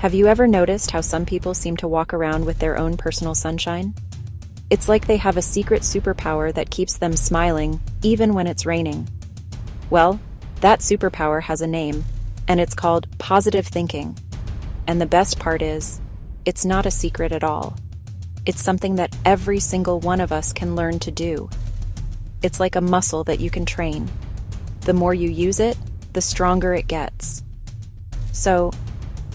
Have you ever noticed how some people seem to walk around with their own personal sunshine? It's like they have a secret superpower that keeps them smiling, even when it's raining. Well, that superpower has a name, and it's called positive thinking. And the best part is, it's not a secret at all. It's something that every single one of us can learn to do. It's like a muscle that you can train. The more you use it, the stronger it gets. So,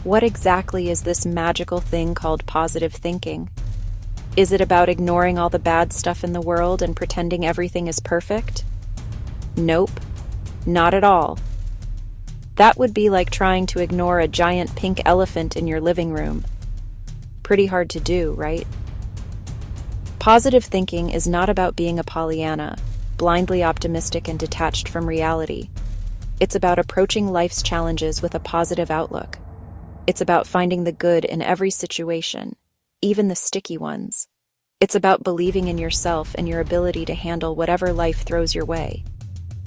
what exactly is this magical thing called positive thinking? Is it about ignoring all the bad stuff in the world and pretending everything is perfect? Nope, not at all. That would be like trying to ignore a giant pink elephant in your living room. Pretty hard to do, right? Positive thinking is not about being a Pollyanna, blindly optimistic and detached from reality. It's about approaching life's challenges with a positive outlook. It's about finding the good in every situation, even the sticky ones. It's about believing in yourself and your ability to handle whatever life throws your way.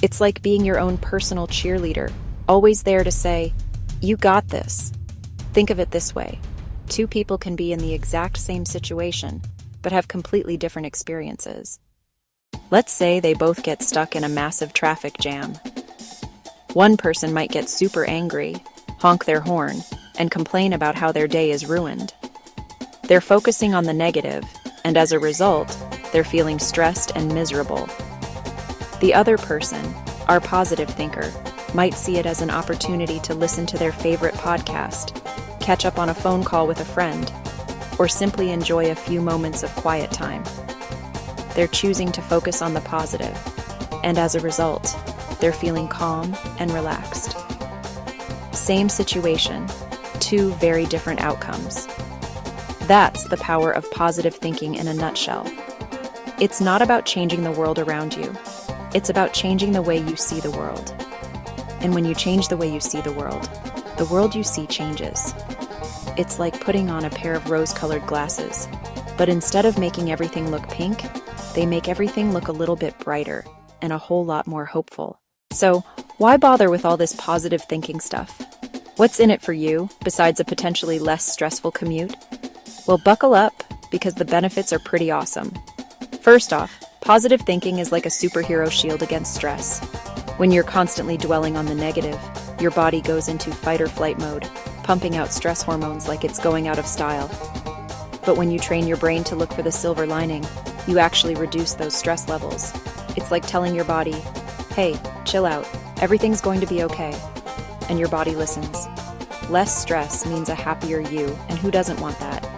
It's like being your own personal cheerleader, always there to say, "You got this." Think of it this way. Two people can be in the exact same situation, but have completely different experiences. Let's say they both get stuck in a massive traffic jam. One person might get super angry, honk their horn, and complain about how their day is ruined. They're focusing on the negative, and as a result, they're feeling stressed and miserable. The other person, our positive thinker, might see it as an opportunity to listen to their favorite podcast, catch up on a phone call with a friend, or simply enjoy a few moments of quiet time. They're choosing to focus on the positive, and as a result, they're feeling calm and relaxed. Same situation, two very different outcomes. That's the power of positive thinking in a nutshell. It's not about changing the world around you. It's about changing the way you see the world. And when you change the way you see the world you see changes. It's like putting on a pair of rose-colored glasses, but instead of making everything look pink, they make everything look a little bit brighter and a whole lot more hopeful. So, why bother with all this positive thinking stuff? What's in it for you, besides a potentially less stressful commute? Well, buckle up, because the benefits are pretty awesome. First off, positive thinking is like a superhero shield against stress. When you're constantly dwelling on the negative, your body goes into fight or flight mode, pumping out stress hormones like it's going out of style. But when you train your brain to look for the silver lining, you actually reduce those stress levels. It's like telling your body, "Hey, chill out, everything's going to be okay." And your body listens. Less stress means a happier you, and who doesn't want that?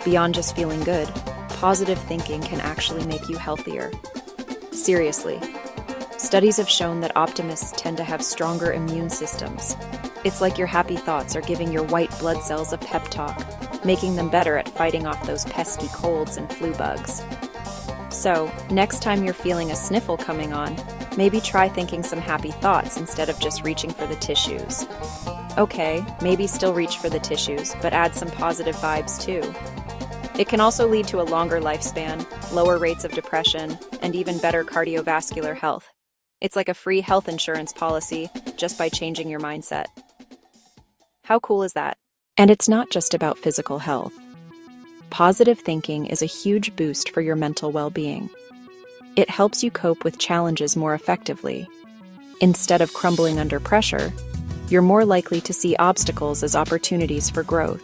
Beyond just feeling good, positive thinking can actually make you healthier. Seriously. Studies have shown that optimists tend to have stronger immune systems. It's like your happy thoughts are giving your white blood cells a pep talk, making them better at fighting off those pesky colds and flu bugs. So, next time you're feeling a sniffle coming on, maybe try thinking some happy thoughts instead of just reaching for the tissues. Okay, maybe still reach for the tissues, but add some positive vibes too. It can also lead to a longer lifespan, lower rates of depression, and even better cardiovascular health. It's like a free health insurance policy just by changing your mindset. How cool is that? And it's not just about physical health. Positive thinking is a huge boost for your mental well-being. It helps you cope with challenges more effectively. Instead of crumbling under pressure, you're more likely to see obstacles as opportunities for growth.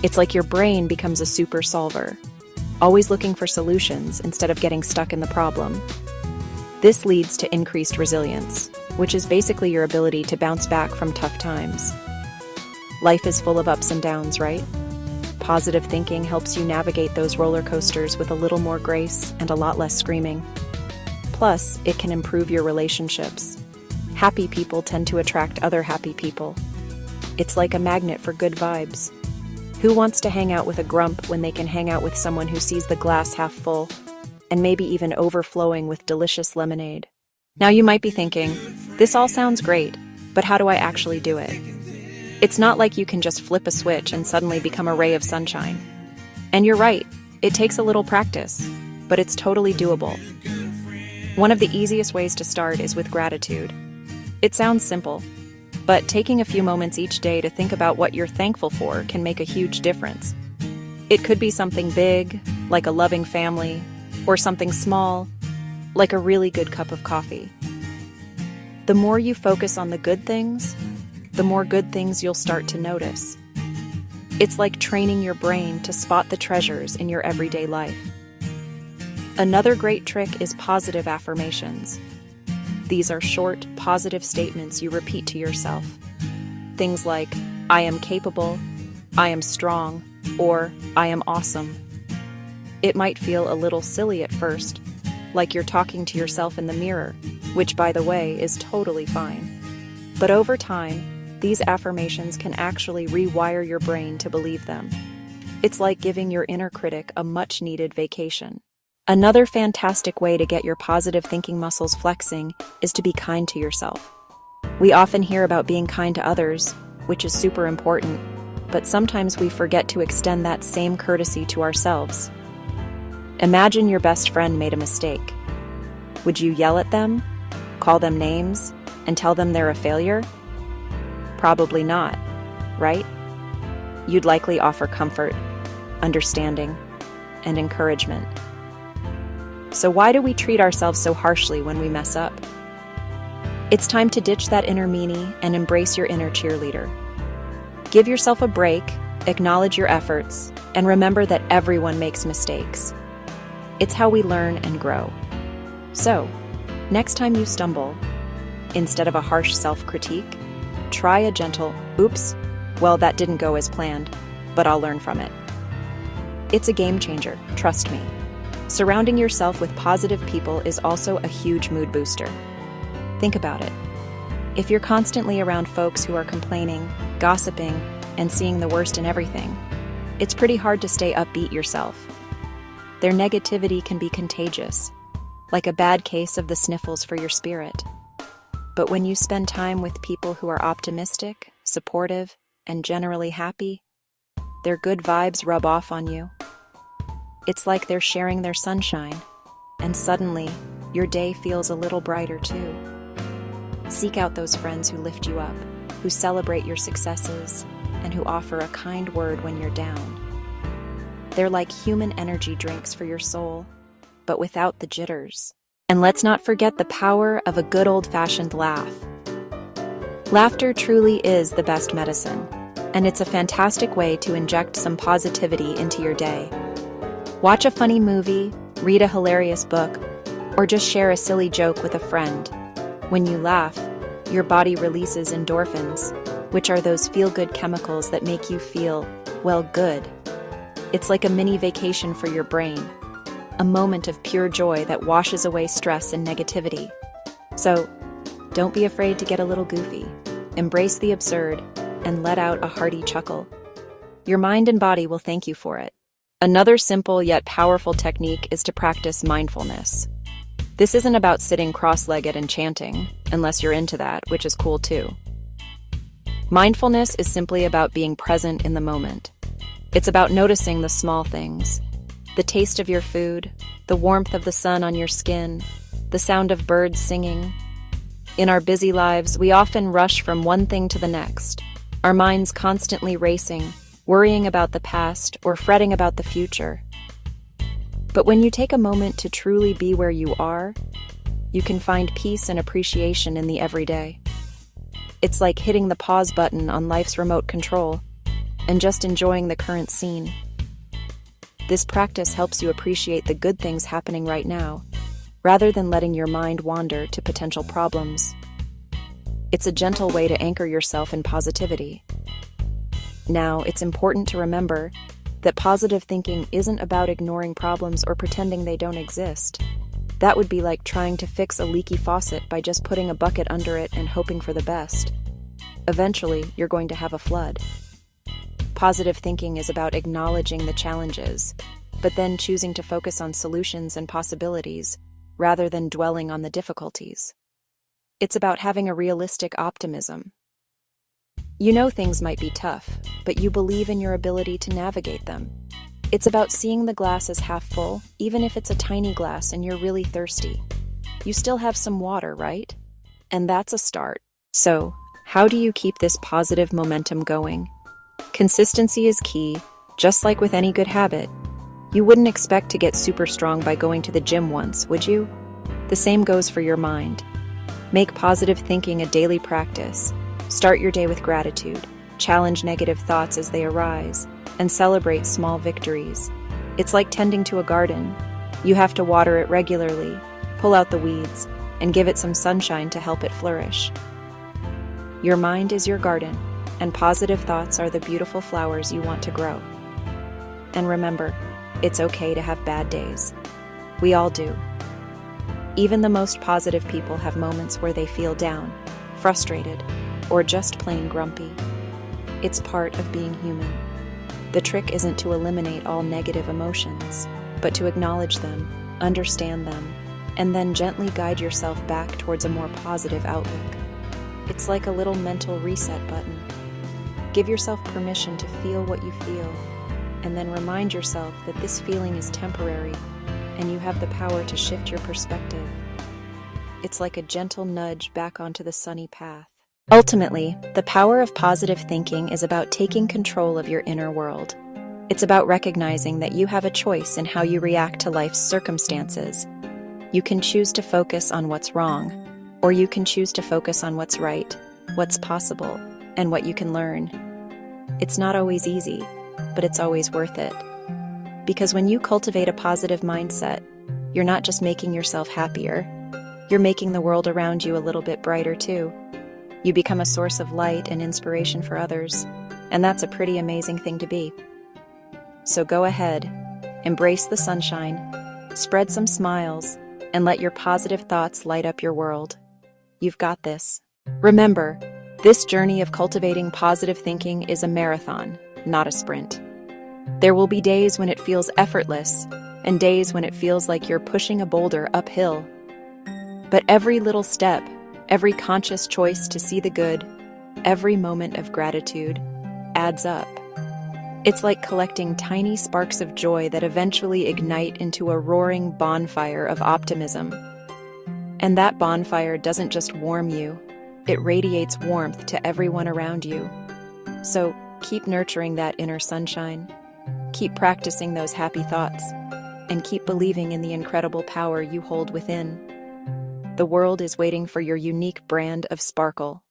It's like your brain becomes a super solver, always looking for solutions instead of getting stuck in the problem. This leads to increased resilience, which is basically your ability to bounce back from tough times. Life is full of ups and downs, right? Positive thinking helps you navigate those roller coasters with a little more grace and a lot less screaming. Plus, it can improve your relationships. Happy people tend to attract other happy people. It's like a magnet for good vibes. Who wants to hang out with a grump when they can hang out with someone who sees the glass half full, and maybe even overflowing with delicious lemonade? Now you might be thinking, this all sounds great, but how do I actually do it? It's not like you can just flip a switch and suddenly become a ray of sunshine. And you're right, it takes a little practice, but it's totally doable. One of the easiest ways to start is with gratitude. It sounds simple, But taking a few moments each day to think about what you're thankful for can make a huge difference. It could be something big, like a loving family, or something small, like a really good cup of coffee. The more you focus on the good things, the more good things you'll start to notice. It's like training your brain to spot the treasures in your everyday life. Another great trick is positive affirmations. These are short, positive statements you repeat to yourself. Things like, I am capable, I am strong, or I am awesome. It might feel a little silly at first, like you're talking to yourself in the mirror, which, by the way, is totally fine. But over time, these affirmations can actually rewire your brain to believe them. It's like giving your inner critic a much-needed vacation. Another fantastic way to get your positive thinking muscles flexing is to be kind to yourself. We often hear about being kind to others, which is super important, but sometimes we forget to extend that same courtesy to ourselves. Imagine your best friend made a mistake. Would you yell at them, call them names, and tell them they're a failure? Probably not, right? You'd likely offer comfort, understanding, and encouragement. So why do we treat ourselves so harshly when we mess up? It's time to ditch that inner meanie and embrace your inner cheerleader. Give yourself a break, acknowledge your efforts, and remember that everyone makes mistakes. It's how we learn and grow. So, next time you stumble, instead of a harsh self-critique, try a gentle, oops, well, that didn't go as planned, but I'll learn from it. It's a game changer, trust me. Surrounding yourself with positive people is also a huge mood booster. Think about it. If you're constantly around folks who are complaining, gossiping, and seeing the worst in everything, it's pretty hard to stay upbeat yourself. Their negativity can be contagious, like a bad case of the sniffles for your spirit. But when you spend time with people who are optimistic, supportive, and generally happy, their good vibes rub off on you. It's like they're sharing their sunshine, and suddenly, your day feels a little brighter too. Seek out those friends who lift you up, who celebrate your successes, and who offer a kind word when you're down. They're like human energy drinks for your soul, but without the jitters. And let's not forget the power of a good old-fashioned laugh. Laughter truly is the best medicine, and it's a fantastic way to inject some positivity into your day. Watch a funny movie, read a hilarious book, or just share a silly joke with a friend. When you laugh, your body releases endorphins, which are those feel-good chemicals that make you feel, well, good. It's like a mini vacation for your brain, a moment of pure joy that washes away stress and negativity. So, don't be afraid to get a little goofy. Embrace the absurd and let out a hearty chuckle. Your mind and body will thank you for it. Another simple yet powerful technique is to practice mindfulness. This isn't about sitting cross-legged and chanting, unless you're into that, which is cool too. Mindfulness is simply about being present in the moment. It's about noticing the small things, the taste of your food, the warmth of the sun on your skin, the sound of birds singing. In our busy lives, we often rush from one thing to the next, our minds constantly racing, worrying about the past or fretting about the future. But when you take a moment to truly be where you are, you can find peace and appreciation in the everyday. It's like hitting the pause button on life's remote control and just enjoying the current scene. This practice helps you appreciate the good things happening right now, rather than letting your mind wander to potential problems. It's a gentle way to anchor yourself in positivity. Now, it's important to remember that positive thinking isn't about ignoring problems or pretending they don't exist. That would be like trying to fix a leaky faucet by just putting a bucket under it and hoping for the best. Eventually, you're going to have a flood. Positive thinking is about acknowledging the challenges, but then choosing to focus on solutions and possibilities, rather than dwelling on the difficulties. It's about having a realistic optimism. You know things might be tough, but you believe in your ability to navigate them. It's about seeing the glass as half full, even if it's a tiny glass and you're really thirsty. You still have some water, right? And that's a start. So, How do you keep this positive momentum going? Consistency is key, just like with any good habit. You wouldn't expect to get super strong by going to the gym once, would you? The same goes for your mind. Make positive thinking a daily practice. Start your day with gratitude, challenge negative thoughts as they arise, and celebrate small victories. It's like tending to a garden. You have to water it regularly, pull out the weeds, and give it some sunshine to help it flourish. Your mind is your garden, and positive thoughts are the beautiful flowers you want to grow. And remember, it's okay to have bad days. We all do. Even the most positive people have moments where they feel down, frustrated, or just plain grumpy. It's part of being human. The trick isn't to eliminate all negative emotions, but to acknowledge them, understand them, and then gently guide yourself back towards a more positive outlook. It's like a little mental reset button. Give yourself permission to feel what you feel, and then remind yourself that this feeling is temporary, and you have the power to shift your perspective. It's like a gentle nudge back onto the sunny path. Ultimately, the power of positive thinking is about taking control of your inner world. It's about recognizing that you have a choice in how you react to life's circumstances. You can choose to focus on what's wrong, or you can choose to focus on what's right, what's possible, and what you can learn. It's not always easy, but it's always worth it. Because when you cultivate a positive mindset, you're not just making yourself happier, you're making the world around you a little bit brighter too. You become a source of light and inspiration for others, and that's a pretty amazing thing to be. So go ahead, embrace the sunshine, spread some smiles, and let your positive thoughts light up your world. You've got this. Remember, this journey of cultivating positive thinking is a marathon, not a sprint. There will be days when it feels effortless, and days when it feels like you're pushing a boulder uphill. But every little step, every conscious choice to see the good, every moment of gratitude, adds up. It's like collecting tiny sparks of joy that eventually ignite into a roaring bonfire of optimism. And that bonfire doesn't just warm you, it radiates warmth to everyone around you. So keep nurturing that inner sunshine, keep practicing those happy thoughts, and keep believing in the incredible power you hold within. The world is waiting for your unique brand of sparkle.